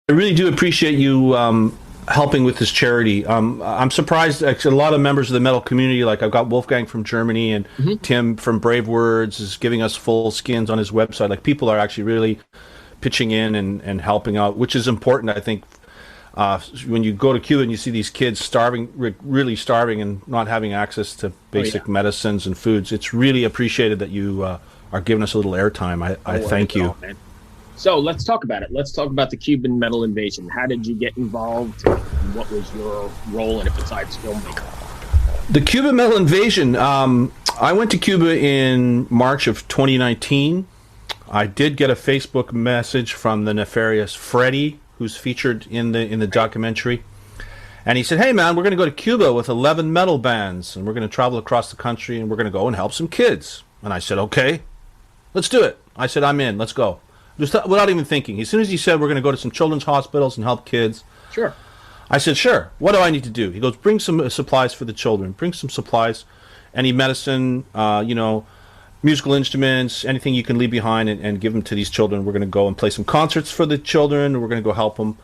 I really do appreciate you helping with this charity. I'm surprised. Actually, a lot of members of the metal community, like I've got Wolfgang from Germany and Hmm. Tim from Brave Words, is giving us full skins on his website. Like people are actually really pitching in and helping out, which is important. I think when you go to Cuba and you see these kids starving, really starving, and not having access to Oh yeah. basic medicines and foods, it's really appreciated that you are giving us a little airtime. I No worries thank at you. all, man. So let's talk about it. Let's talk about the Cuban metal invasion. How did you get involved? And what was your role in it besides filmmaker? The Cuban metal invasion. I went to Cuba in March of 2019. I did get a Facebook message from the nefarious Freddie, who's featured in the documentary, and he said, "Hey man, we're going to go to Cuba with 11 metal bands, and we're going to travel across the country, and we're going to go and help some kids." And I said, "Okay, let's do it." I said, "I'm in. Let's go." Just without even thinking. As soon as he said we're going to go to some children's hospitals and help kids, Sure. I said, "Sure. What do I need to do?" He goes, "Bring some supplies for the children. Bring some supplies, any medicine, musical instruments, anything you can leave behind, and give them to these children. We're going to go and play some concerts for the children. We're going to go help them."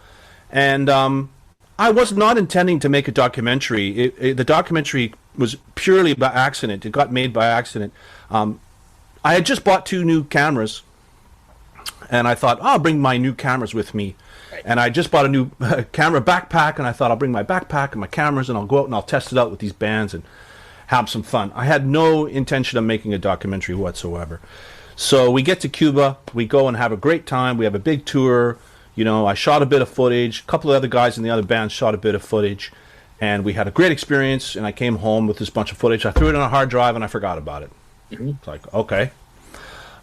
And I was not intending to make a documentary. The documentary was purely by accident. It got made by accident. I had just bought two new cameras, and I thought, I'll bring my new cameras with me. Right. And I just bought a new camera backpack, and I thought I'll bring my backpack and my cameras, and I'll go out and I'll test it out with these bands and have some fun. I had no intention of making a documentary whatsoever. So we get to Cuba, we go and have a great time. We have a big tour. I shot a bit of footage. A couple of other guys in the other bands shot a bit of footage, and we had a great experience. And I came home with this bunch of footage. I threw it on a hard drive, and I forgot about it. Hmm. It's like, okay.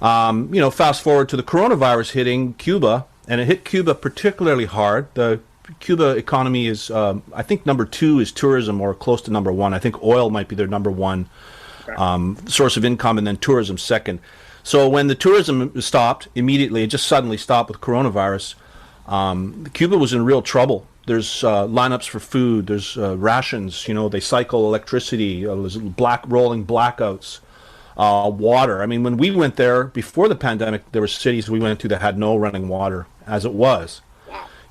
Fast forward to the coronavirus hitting Cuba, and it hit Cuba particularly hard. The Cuba economy is, I think, number two is tourism, or close to number one. I think oil might be their number one source of income, and then tourism second. So when the tourism stopped immediately, it just suddenly stopped with coronavirus. Cuba was in real trouble. There's lineups for food. There's rations. They cycle electricity. There's rolling blackouts. Water. I mean, when we went there before the pandemic, there were cities we went to that had no running water as it was.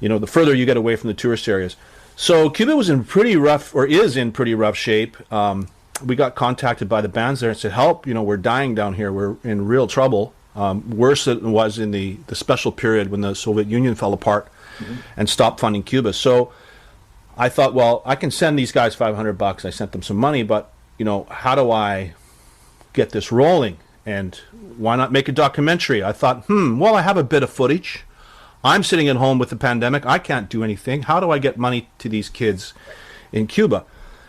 The further you get away from the tourist areas. So Cuba was in pretty rough, or is in pretty rough shape. We got contacted by the bands there and said, "Help, we're dying down here. We're in real trouble." Worse than it was in the special period when the Soviet Union fell apart and stopped funding Cuba. So I thought, well, I can send these guys $500. I sent them some money, but, how do I get this rolling? And why not make a documentary? I thought, well, I have a bit of footage. I'm sitting at home with the pandemic. I can't do anything. How do I get money to these kids in Cuba?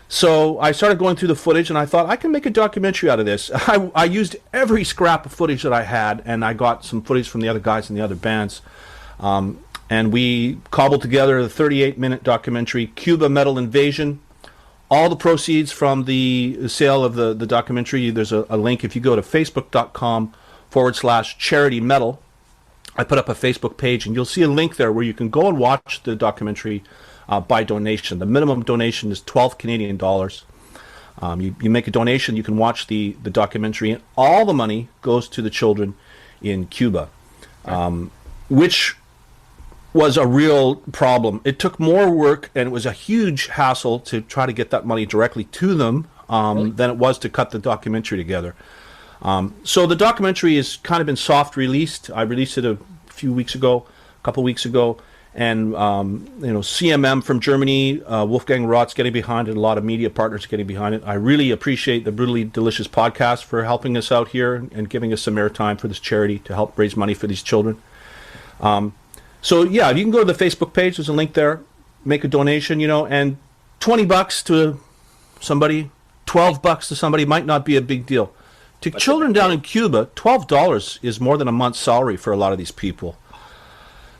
So I started going through the footage, and I thought I can make a documentary out of this. I used every scrap of footage that I had, and I got some footage from the other guys in the other bands. And we cobbled together the 38-minute documentary, Cuba Metal Invasion. All the proceeds from the sale of the documentary, there's a link. If you go to facebook.com/charity metal, I put up a Facebook page, and you'll see a link there where you can go and watch the documentary by donation. The minimum donation is 12 Canadian dollars. You make a donation, you can watch the documentary, and all the money goes to the children in Cuba, which was a real problem. It took more work, and it was a huge hassle to try to get that money directly to them than it was to cut the documentary together. So the documentary has kind of been soft released. I released it a couple weeks ago, and CMM from Germany, Wolfgang Roth's getting behind it. A lot of media partners getting behind it. I really appreciate the Brutally Delicious podcast for helping us out here and giving us some airtime for this charity to help raise money for these children. So yeah, you can go to the Facebook page. There's a link there. Make a donation, and $20 to somebody, $12 to somebody might not be a big deal. To children down in Cuba, $12 is more than a month's salary for a lot of these people.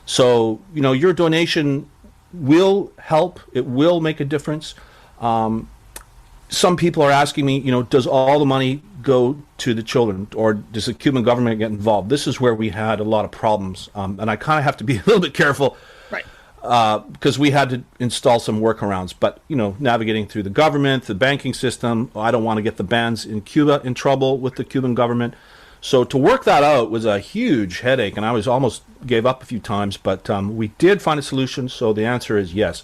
So, your donation will help. It will make a difference. Some people are asking me, does all the money go to the children, or does the Cuban government get involved? This is where we had a lot of problems. And I kind of have to be a little bit careful, Right. Because we had to install some workarounds. But, navigating through the government, the banking system, I don't want to get the bands in Cuba in trouble with the Cuban government. So to work that out was a huge headache, and I was almost gave up a few times, but we did find a solution. So the answer is yes.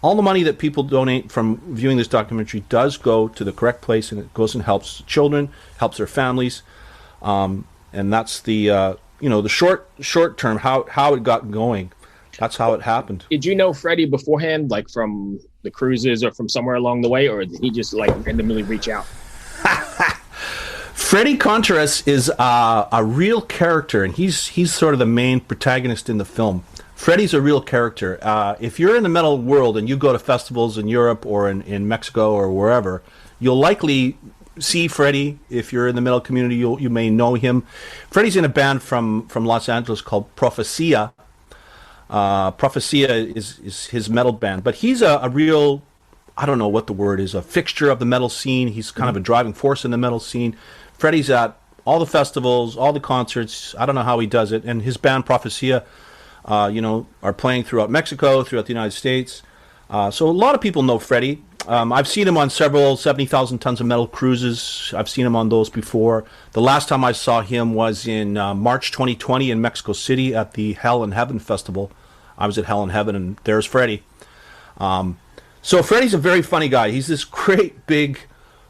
All the money that people donate from viewing this documentary does go to the correct place, and it goes and helps children, helps their families, and that's the the short term how it got going. That's how it happened. Did you know Freddie beforehand, like from the cruises or from somewhere along the way, or did he just like randomly reach out? Freddie Contreras is a real character, and he's sort of the main protagonist in the film. Freddie's a real character. If you're in the metal world and you go to festivals in Europe or in Mexico or wherever, you'll likely see Freddie. If you're in the metal community, you may know him. Freddie's in a band from Los Angeles called Profecia. Profecia is his metal band, but he's a real, I don't know what the word is, a fixture of the metal scene. He's kind of a driving force in the metal scene. Freddie's at all the festivals, all the concerts. I don't know how he does it. And his band Profecia, are playing throughout Mexico, throughout the United States. So a lot of people know Freddie. I've seen him on several 70,000 Tons of Metal cruises. I've seen him on those before. The last time I saw him was in March 2020 in Mexico City at the Hell and Heaven Festival. I was at Hell and Heaven, and there's Freddie. So Freddie's a very funny guy. He's this great, big,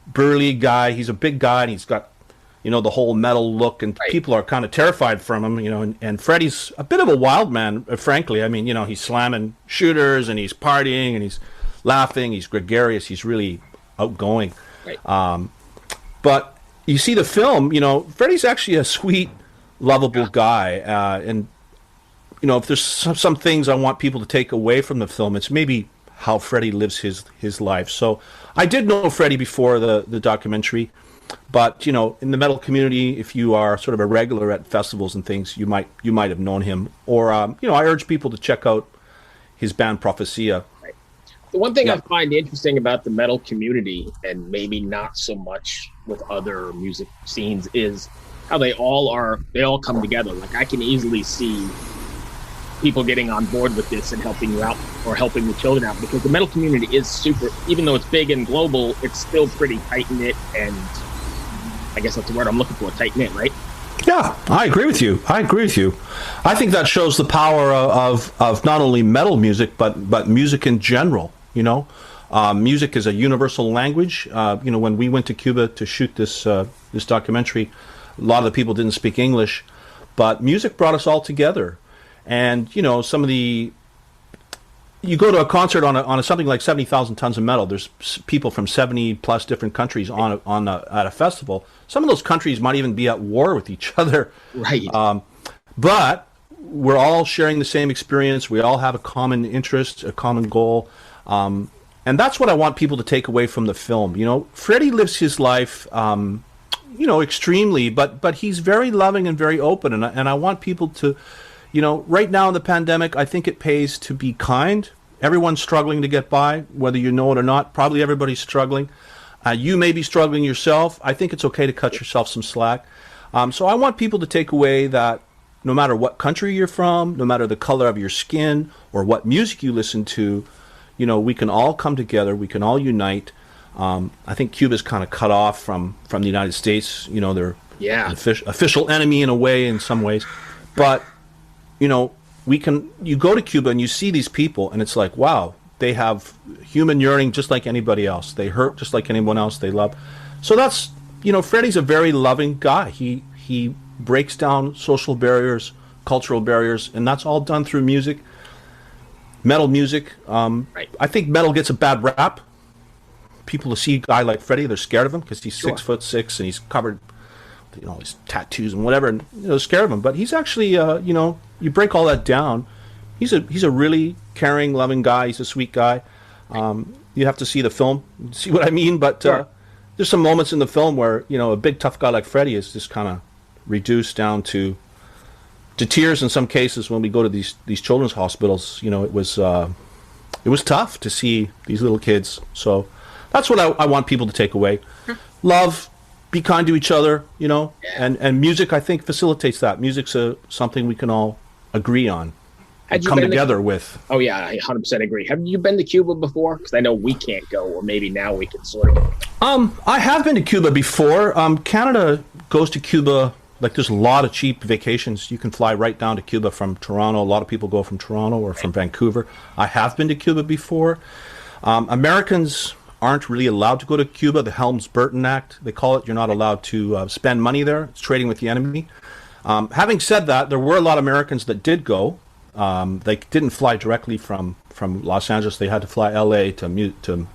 burly guy. He's a big guy, and he's got the whole metal look, and people are kind of terrified from him, and Freddie's a bit of a wild man, frankly. I mean, he's slamming shooters, and he's partying, and he's laughing, he's gregarious, he's really outgoing. Right. But you see the film, Freddie's actually a sweet, lovable guy, and, if there's some things I want people to take away from the film, it's maybe how Freddie lives his life. So I did know Freddie before the documentary. But in the metal community, if you are sort of a regular at festivals and things, you might have known him. Or I urge people to check out his band Profecia. Right. The one thing I find interesting about the metal community, and maybe not so much with other music scenes, is how they all come together. Like I can easily see people getting on board with this and helping you out or helping the children out, because the metal community is super, even though it's big and global, it's still pretty tight knit, and I guess that's the word I'm looking for, tight knit, right? Yeah, I agree with you. I think that shows the power of not only metal music, but music in general. Music is a universal language. When we went to Cuba to shoot this documentary, a lot of the people didn't speak English, but music brought us all together. And some of the, you go to a concert on something like 70,000 Tons of Metal. There's people from 70 plus different countries at a festival. Some of those countries might even be at war with each other. Right. But we're all sharing the same experience. We all have a common interest, a common goal. And that's what I want people to take away from the film. Freddie lives his life, extremely, but he's very loving and very open. And I want people to, right now in the pandemic, I think it pays to be kind. Everyone's struggling to get by, whether you know it or not. Probably everybody's struggling. You may be struggling yourself. I think it's okay to cut yourself some slack. So I want people to take away that no matter what country you're from, no matter the color of your skin or what music you listen to, we can all come together. We can all unite. I think Cuba's kind of cut off from the United States. They're an official enemy in a way, in some ways. But you go to Cuba and you see these people, and it's like, wow, they have human yearning just like anybody else. They hurt just like anyone else they love. So that's, Freddie's a very loving guy. He breaks down social barriers, cultural barriers, and that's all done through music, metal music. Right. I think metal gets a bad rap. People see a guy like Freddie, they're scared of him because he's 6'6" and he's covered his tattoos and whatever, and scared of him. But he's actually, you break all that down, he's a really caring, loving guy. He's a sweet guy. You have to see the film, see what I mean. But there's some moments in the film where a big tough guy like Freddie is just kind of reduced down to tears in some cases. When we go to these children's hospitals, it was tough to see these little kids. So that's what I want people to take away. Love. Be kind to each other, and music, I think, facilitates that. Music's something we can all agree on and come together with. Oh, yeah, I 100% agree. Have you been to Cuba before? Because I know we can't go, or maybe now we can sort of. I have been to Cuba before. Canada goes to Cuba. Like, there's a lot of cheap vacations. You can fly right down to Cuba from Toronto. A lot of people go from Toronto or from Vancouver. I have been to Cuba before. Americans aren't really allowed to go to Cuba. The Helms-Burton Act, they call it. You're not allowed to spend money there. It's trading with the enemy. Having said that, there were a lot of Americans that did go. They didn't fly directly from Los Angeles. They had to fly L.A. to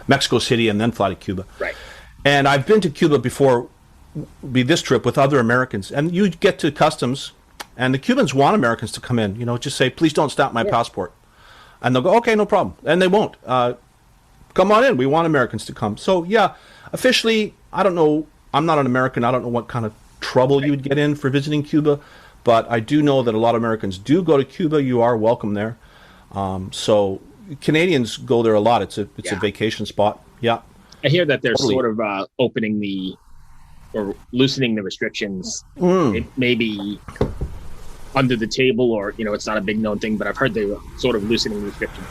Mexico City and then fly to Cuba. Right. And I've been to Cuba before, this trip with other Americans. And you get to customs, and the Cubans want Americans to come in. You know, just say, please don't stamp my passport. And they'll go, okay, no problem. And they won't. Come on in. We want Americans to come. So, yeah, officially, I don't know. I'm not an American. I don't know what kind of trouble you would get in for visiting Cuba. But I do know that a lot of Americans do go to Cuba. You are welcome there. So Canadians go there a lot. It's a vacation spot. Yeah. I hear that they're sort of opening or loosening the restrictions. It may be under the table, or, you know, it's not a big known thing, but I've heard they were sort of loosening restrictions.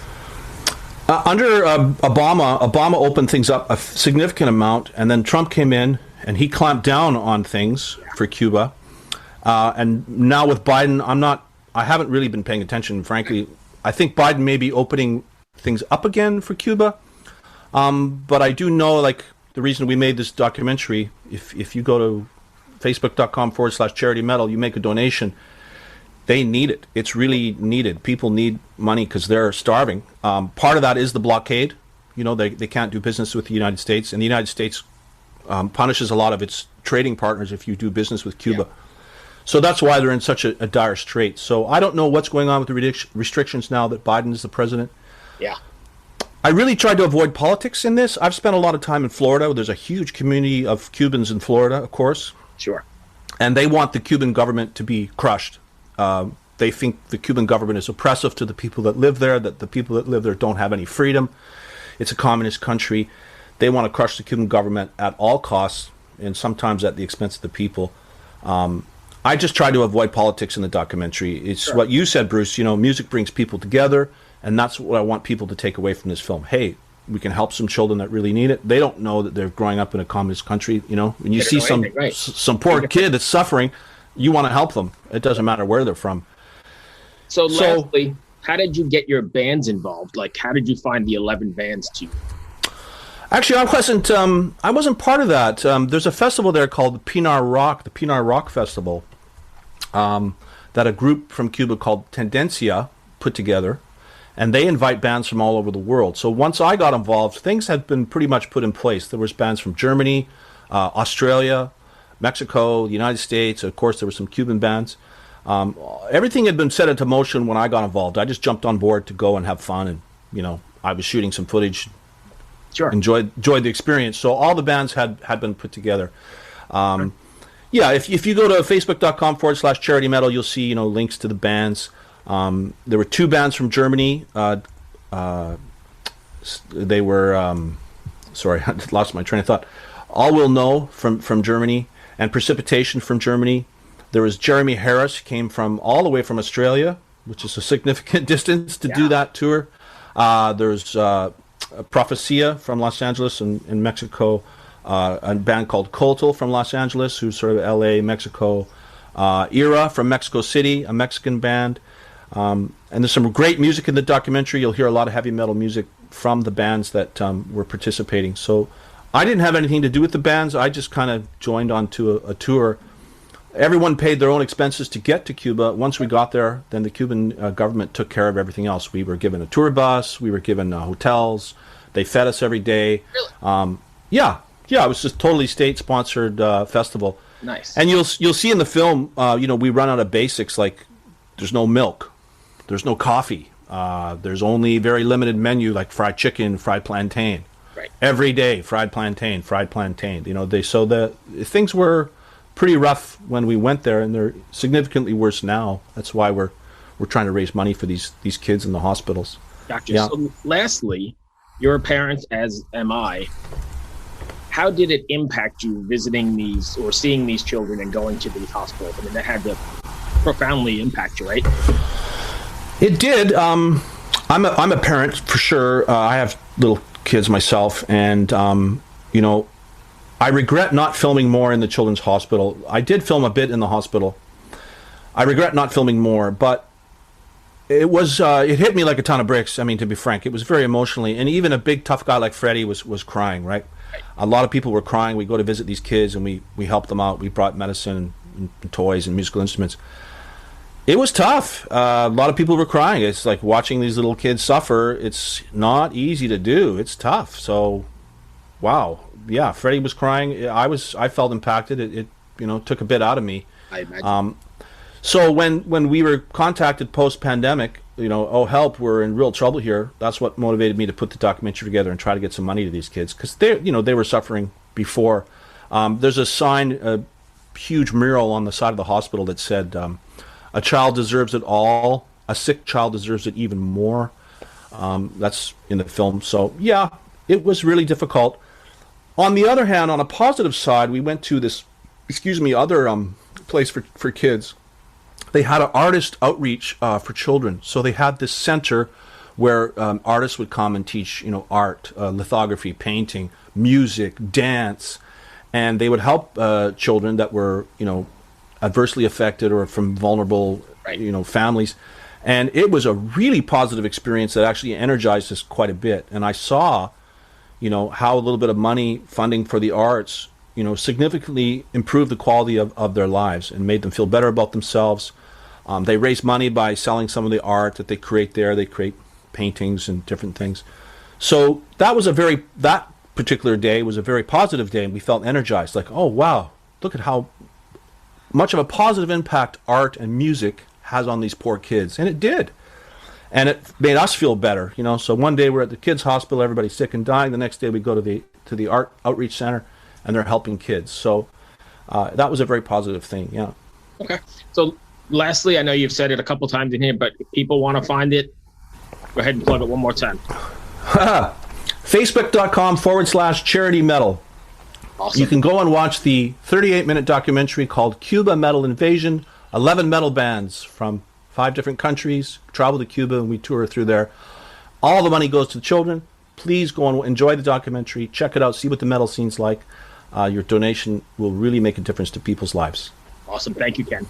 Under Obama opened things up a significant amount, and then Trump came in and he clamped down on things for Cuba. And now with Biden, I haven't really been paying attention, frankly. I think Biden may be opening things up again for Cuba. But I do know, like, the reason we made this documentary, if you go to facebook.com/charity medal, you make a donation. They need it. It's really needed. People need money because they're starving. Part of that is the blockade. You know, they can't do business with the United States, and the United States punishes a lot of its trading partners if you do business with Cuba. Yeah. So that's why they're in such a dire strait. So I don't know what's going on with the restrictions now that Biden is the president. Yeah. I really tried to avoid politics in this. I've spent a lot of time in Florida. There's a huge community of Cubans in Florida, of course. Sure. And they want the Cuban government to be crushed. They think the Cuban government is oppressive to the people that live there, that the people that live there don't have any freedom. It's a communist country. They want to crush the Cuban government at all costs, and sometimes at the expense of the people. I just try to avoid politics in the documentary. It's what you said, Bruce. You know, music brings people together, and that's what I want people to take away from this film. Hey, we can help some children that really need it. They don't know that they're growing up in a communist country. You know, when you see some poor kid that's suffering, you want to help them. It doesn't matter where they're from. So lastly, how did you get your bands involved? Like, how did you find the 11 bands to you? Actually, I wasn't part of that. There's a festival there called the Pinar Rock Festival, that a group from Cuba called Tendencia put together, and they invite bands from all over the world. So once I got involved, things had been pretty much put in place. There was bands from Germany, Australia, Mexico, the United States. Of course, there were some Cuban bands. Everything had been set into motion when I got involved. I just jumped on board to go and have fun, and, you know, I was shooting some footage. Sure. Enjoyed the experience. So all the bands had been put together. Yeah, if you go to facebook.com/charity medal, you'll see, you know, links to the bands. There were 2 bands from Germany. They were, sorry, I lost my train of thought. All Will Know from Germany, and Precipitation from Germany. There was Jeremy Harris, came from all the way from Australia, which is a significant distance to do that tour. There's Profecia from Los Angeles in Mexico, a band called Coltel from Los Angeles, who's sort of LA, Mexico. Era from Mexico City, a Mexican band. And there's some great music in the documentary. You'll hear a lot of heavy metal music from the bands that were participating. So I didn't have anything to do with the bands. I just kind of joined onto a tour. Everyone paid their own expenses to get to Cuba. Once we got there, then the Cuban government took care of everything else. We were given a tour bus. We were given hotels. They fed us every day. Really? Yeah. It was just totally state-sponsored festival. Nice. And you'll see in the film, you know, we run out of basics, like there's no milk, there's no coffee, there's only very limited menu, like fried chicken, fried plantain. Right. Every day, fried plantain. You know, things were pretty rough when we went there, and they're significantly worse now. That's why we're trying to raise money for these kids in the hospitals. Gotcha. Yeah. So lastly, you're a parent, as am I. How did it impact you visiting these or seeing these children and going to these hospitals? I mean, that had to profoundly impact you, right? It did. I'm a parent for sure. I have little kids myself, and you know, I regret not filming more in the children's hospital. I did film a bit in the hospital. I regret not filming more, but it was it hit me like a ton of bricks. I mean, to be frank, it was very emotionally, and even a big tough guy like Freddie was crying. Right, a lot of people were crying. We go to visit these kids, and we helped them out. We brought medicine and toys and musical instruments. It was tough. A lot of people were crying. It's like watching these little kids suffer. It's not easy to do. It's tough. So, wow, yeah, Freddie was crying. I felt impacted. It took a bit out of me. I imagine. So when we were contacted post-pandemic, oh help, we're in real trouble here. That's what motivated me to put the documentary together and try to get some money to these kids because they were suffering before. There's a sign, a huge mural on the side of the hospital that said, "A child deserves it all. A sick child deserves it even more." That's in the film. So yeah, it was really difficult. On the other hand, on a positive side, we went to this, other place for kids. They had an artist outreach for children. So they had this center where artists would come and teach, art, lithography, painting, music, dance, and they would help children that were, adversely affected or from vulnerable, families. And it was a really positive experience that actually energized us quite a bit. And I saw, how a little bit of money funding for the arts, significantly improved the quality of their lives and made them feel better about themselves. They raise money by selling some of the art that they create there. They create paintings and different things. So that particular day was a very positive day, and we felt energized. Like, oh wow, look at how much of a positive impact art and music has on these poor kids, and it did. And it made us feel better, So one day we're at the kids' hospital, everybody's sick and dying. The next day we go to the art outreach center, and they're helping kids. So that was a very positive thing. Yeah. Okay. So lastly, I know you've said it a couple times in here, but if people want to find it, go ahead and plug it one more time. Facebook.com/charity metal. Awesome. You can go and watch the 38-minute documentary called Cuba Metal Invasion. 11 metal bands from 5 different countries travel to Cuba, and we tour through there. All the money goes to the children. Please go and enjoy the documentary. Check it out. See what the metal scene's like. Your donation will really make a difference to people's lives. Awesome. Thank you, Ken.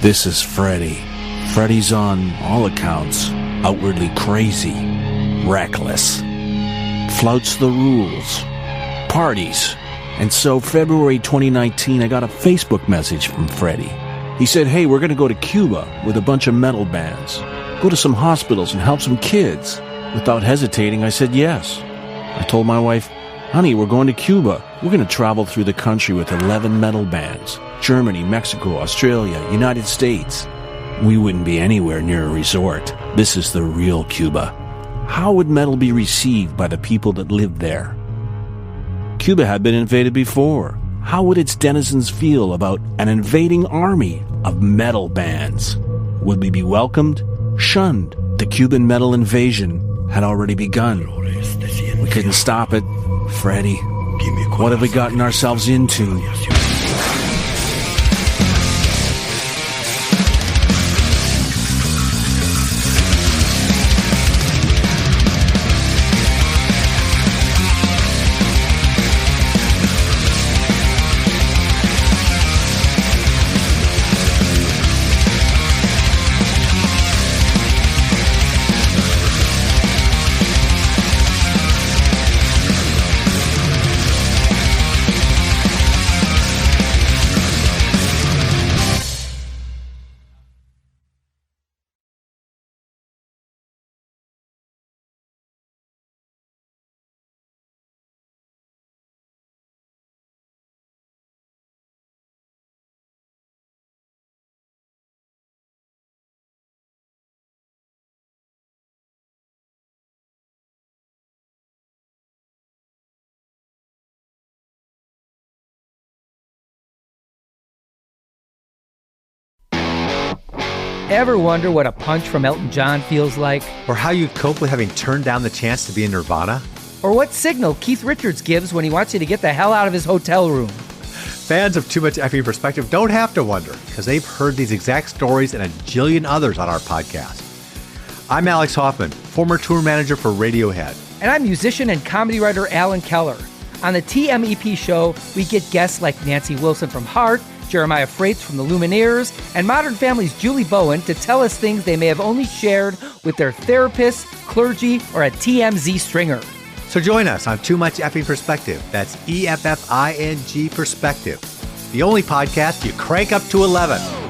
This is Freddie. Freddie's on all accounts outwardly crazy, reckless, flouts the rules, parties. And so February 2019, I got a Facebook message from Freddie. He said, hey, we're going to go to Cuba with a bunch of metal bands. Go to some hospitals and help some kids. Without hesitating, I said yes. I told my wife, honey, we're going to Cuba. We're going to travel through the country with 11 metal bands. Germany, Mexico, Australia, United States. We wouldn't be anywhere near a resort. This is the real Cuba. How would metal be received by the people that lived there? Cuba had been invaded before. How would its denizens feel about an invading army of metal bands? Would we be welcomed? Shunned? The Cuban metal invasion had already begun. We couldn't stop it. Freddie, what have we gotten ourselves into? Ever wonder what a punch from Elton John feels like? Or how you'd cope with having turned down the chance to be in Nirvana? Or what signal Keith Richards gives when he wants you to get the hell out of his hotel room? Fans of Too Much Effing Perspective don't have to wonder, because they've heard these exact stories and a jillion others on our podcast. I'm Alex Hoffman, former tour manager for Radiohead. And I'm musician and comedy writer Alan Keller. On the TMEP show, we get guests like Nancy Wilson from Heart, Jeremiah Freites from the Lumineers, and Modern Family's Julie Bowen to tell us things they may have only shared with their therapist, clergy, or a TMZ stringer. So join us on Too Much Effing Perspective. That's EFFING Perspective. The only podcast you crank up to 11.